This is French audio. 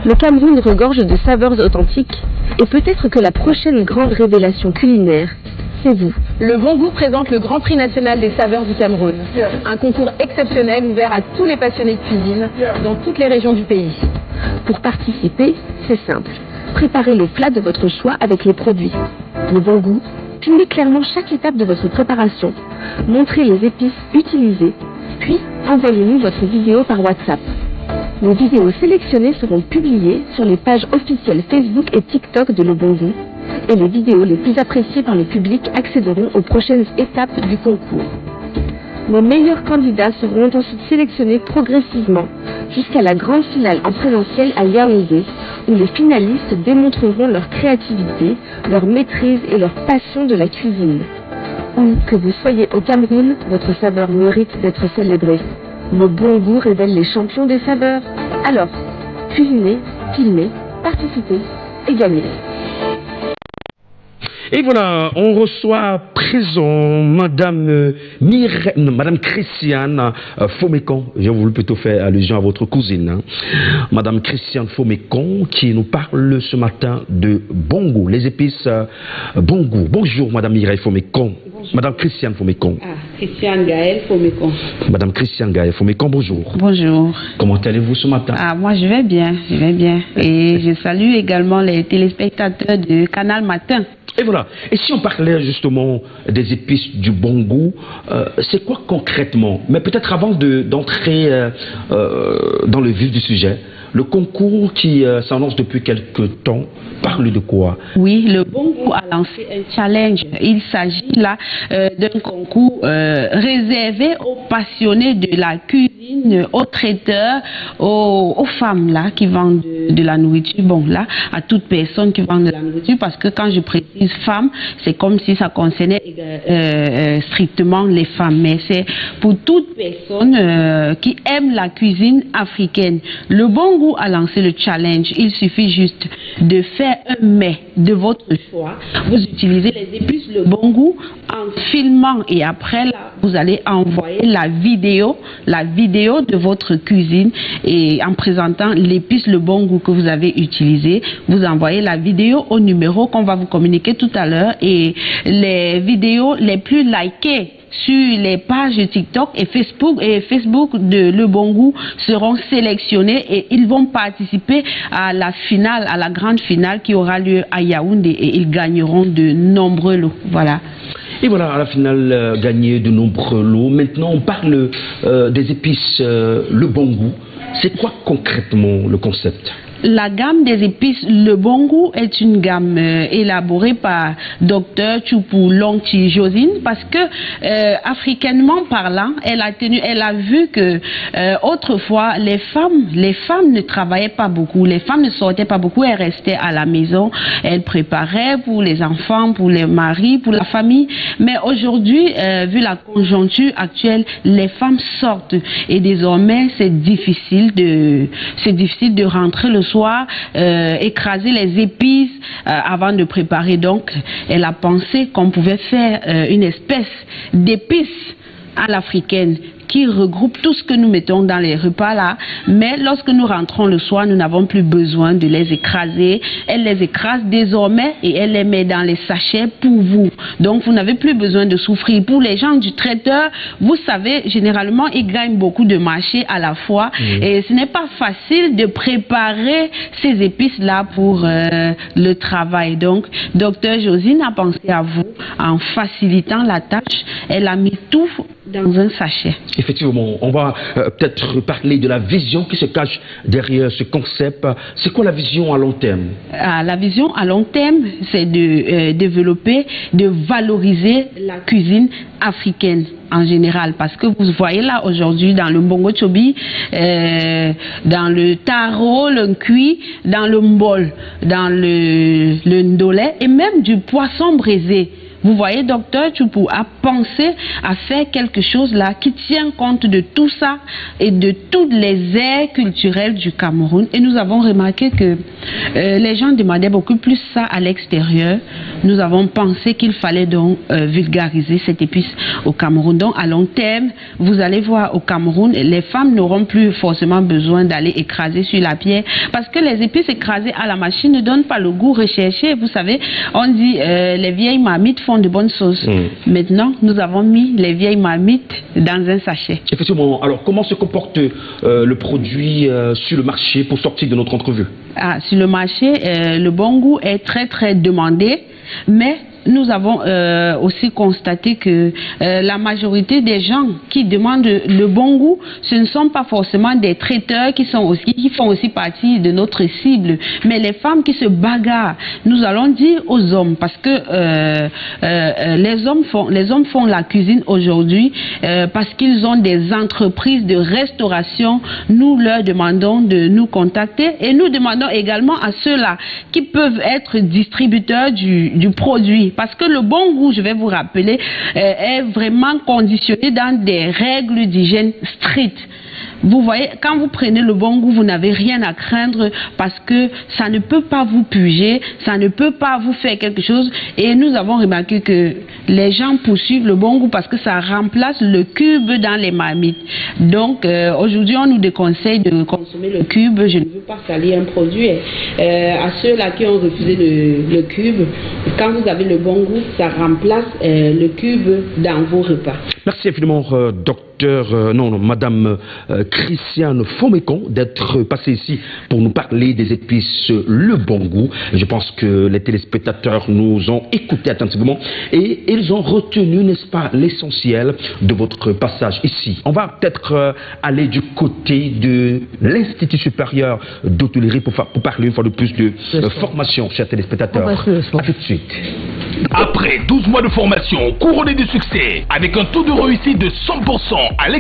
Le Cameroun regorge de saveurs authentiques et peut-être que la prochaine grande révélation culinaire, c'est vous. Le Bon Goût présente le Grand Prix national des saveurs du Cameroun. Un concours exceptionnel ouvert à tous les passionnés de cuisine dans toutes les régions du pays. Pour participer, c'est simple. Préparez le plat de votre choix avec les produits. Le Bon Goût, filmez clairement chaque étape de votre préparation. Montrez les épices utilisées, puis envoyez-nous votre vidéo par WhatsApp. Les vidéos sélectionnées seront publiées sur les pages officielles Facebook et TikTok de Le Bon Goût, et les vidéos les plus appréciées par le public accéderont aux prochaines étapes du concours. Nos meilleurs candidats seront ensuite sélectionnés progressivement jusqu'à la grande finale en présentiel à Yaoundé, où les finalistes démontreront leur créativité, leur maîtrise et leur passion de la cuisine. Où que vous soyez au Cameroun, votre saveur mérite d'être célébrée. Le Bon Goût révèle les champions des saveurs. Alors, cuisinez, filmez, participez et gagnez. Et voilà, on reçoit à présent Madame Madame Christiane Fomécon. J'ai voulu plutôt faire allusion à votre cousine, hein. Madame Christiane Fomécon, qui nous parle ce matin de bon goût, les épices bon goût. Bonjour Madame Mireille Fomécon. Madame Christiane Fomécon. Ah, Christiane Gaël Fomécon. Madame Christiane Gaël Fomécon, bonjour. Bonjour. Comment allez-vous ce matin? Ah, moi je vais bien, je vais bien. Et je salue également les téléspectateurs de Canal Matin. Et voilà. Et si on parlait justement des épices du bon goût, c'est quoi concrètement? Mais peut-être avant d'entrer dans le vif du sujet, le concours qui s'annonce depuis quelque temps parle de quoi? Oui, le Bon Goût a lancé un challenge. Il s'agit là d'un concours réservé aux passionnés de la cuisine, aux traiteurs, aux femmes là qui vendent de la nourriture. Bon là, à toute personne qui vend de la nourriture, parce que quand je précise femmes, c'est comme si ça concernait strictement les femmes, mais c'est pour toute personne qui aime la cuisine africaine. Le Bon Goût a lancé le challenge. Il suffit juste de faire un mets de votre choix. Vous utilisez les épices Le Bon Goût en filmant et après là, vous allez envoyer la vidéo de votre cuisine et en présentant l'épice Le Bon Goût que vous avez utilisé. Vous envoyez la vidéo au numéro qu'on va vous communiquer tout à l'heure et les vidéos les plus likées sur les pages TikTok et Facebook de Le Bon Goût seront sélectionnés et ils vont participer à la finale, à la grande finale qui aura lieu à Yaoundé et ils gagneront de nombreux lots. Voilà. Et voilà, à la finale, gagner de nombreux lots. Maintenant, on parle des épices Le Bon Goût. C'est quoi concrètement le concept? La gamme des épices Le Bon Goût est une gamme élaborée par Dr Tchoupou Longti Josine parce que africainement parlant, elle a vu que autrefois les femmes ne travaillaient pas beaucoup, les femmes ne sortaient pas beaucoup, elles restaient à la maison, elles préparaient pour les enfants, pour les maris, pour la famille. Mais aujourd'hui, vu la conjoncture actuelle, les femmes sortent et désormais c'est difficile de rentrer le soir, écraser les épices avant de préparer. Donc, elle a pensé qu'on pouvait faire une espèce d'épices à l'africaine qui regroupe tout ce que nous mettons dans les repas là, mais lorsque nous rentrons le soir, nous n'avons plus besoin de les écraser. Elle les écrase désormais et elle les met dans les sachets pour vous. Donc vous n'avez plus besoin de souffrir. Pour les gens du traiteur, vous savez, généralement, ils gagnent beaucoup de marché à la fois et ce n'est pas facile de préparer ces épices là pour le travail. Donc, Dr Josine a pensé à vous en facilitant la tâche. Elle a mis tout dans un sachet. Effectivement, on va peut-être parler de la vision qui se cache derrière ce concept. C'est quoi la vision à long terme? La vision à long terme, c'est de développer, de valoriser la cuisine africaine en général, parce que vous voyez là aujourd'hui dans le mbongo chobi, dans le taro, le cuit, dans le mbol, dans le ndolé et même du poisson braisé. Vous voyez, Docteur Tchoupou a pensé à faire quelque chose là qui tient compte de tout ça et de toutes les aires culturelles du Cameroun. Et nous avons remarqué que les gens demandaient beaucoup plus ça à l'extérieur. Nous avons pensé qu'il fallait donc vulgariser cette épice au Cameroun. Donc à long terme, vous allez voir au Cameroun, les femmes n'auront plus forcément besoin d'aller écraser sur la pierre parce que les épices écrasées à la machine ne donnent pas le goût recherché. Vous savez, on dit les vieilles marmites font de bonnes sauces. Maintenant, nous avons mis les vieilles marmites dans un sachet. Effectivement. Alors, comment se comporte le produit sur le marché pour sortir de notre entrevue? Sur le marché, le bon goût est très très demandé, mais nous avons aussi constaté que la majorité des gens qui demandent le bon goût, ce ne sont pas forcément des traiteurs qui font aussi partie de notre cible, mais les femmes qui se bagarrent. Nous allons dire aux hommes, parce que les hommes font la cuisine aujourd'hui parce qu'ils ont des entreprises de restauration. Nous leur demandons de nous contacter et nous demandons également à ceux-là qui peuvent être distributeurs du produit. Parce que le bon goût, je vais vous rappeler, est vraiment conditionné dans des règles d'hygiène strictes. Vous voyez, quand vous prenez le bon goût, vous n'avez rien à craindre parce que ça ne peut pas vous puger, ça ne peut pas vous faire quelque chose. Et nous avons remarqué que les gens poursuivent le bon goût parce que ça remplace le cube dans les marmites. Donc, aujourd'hui, on nous déconseille de consommer le cube. Je ne veux pas salir un produit. À ceux-là qui ont refusé le cube, quand vous avez le bon goût, ça remplace le cube dans vos repas. Merci infiniment, Madame Christiane Fomécon, d'être passée ici pour nous parler des épices Le Bon Goût. Je pense que les téléspectateurs nous ont écoutés attentivement et ils ont retenu, n'est-ce pas, l'essentiel de votre passage ici. On va peut-être aller du côté de l'Institut supérieur d'hôtellerie pour parler une fois de plus de formation, chers téléspectateurs. À tout de suite. Après 12 mois de formation couronnée de succès, avec un taux de réussite de 100% à l'examen,